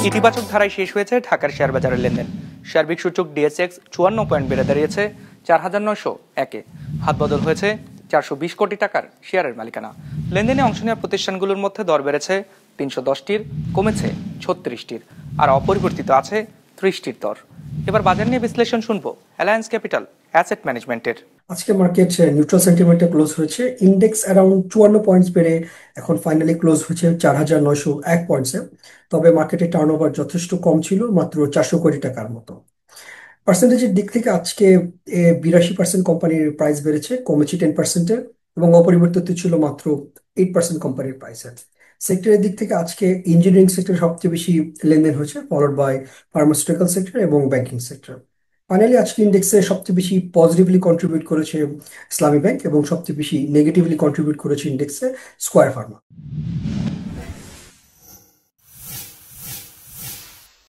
ইতিবাচক ধারায় শেষ হয়েছে ঢাকার শেয়ার বাজারের লেনদেন। সার্বিক সূচক ডিএসএক্স 54 পয়েন্ট বেড়ে দাঁড়িয়েছে 4,901-এ। হাত বদল হয়েছে 420 কোটি টাকার শেয়ারের মালিকানা। লেনদেনে অংশ নেওয়া প্রতিষ্ঠানগুলোর মধ্যে দর বেড়েছে 310টির, কমেছে 36টির, আর অপরিবর্তিত আছে 30টির দর। এবার বাজার নিয়ে বিশ্লেষণ শুনবো অ্যালায়েন্স ক্যাপিটাল অ্যাসেট ম্যানেজমেন্টের। আজকে মার্কেট নিউট্রাল সেন্টিমেন্টে ক্লোজ হয়েছে। ইন্ডেক্স অ্যারাউন্ড 54 পয়েন্টস বেড়ে এখন ফাইনালি ক্লোজ হয়েছে 4,901 পয়েন্টসে। তবে মার্কেটের টার্নওভার যথেষ্ট কম ছিল, মাত্র 400 কোটি টাকার মতো। পার্সেন্টেজের দিক থেকে আজকে 82% কোম্পানির প্রাইস বেড়েছে, কমেছে 10%-এ, এবং অপরিবর্তিত ছিল মাত্র 8% কোম্পানির প্রাইসে। সেক্টরের দিক থেকে আজকে ইঞ্জিনিয়ারিং সেক্টর সবচেয়ে বেশি লেনদেন হয়েছে, ফলোড বাই ফার্মাসিউটিক্যাল সেক্টর এবং ব্যাংকিং সেক্টর। ফাইনালি আজকে ইন্ডেক্সে সবচেয়ে বেশি পজিটিভলি কন্ট্রিবিউট করেছে ইসলামী ব্যাংক এবং সবচেয়ে বেশি নেগেটিভলি কন্ট্রিবিউট করেছে ইন্ডেক্সে স্কয়ার ফার্মা।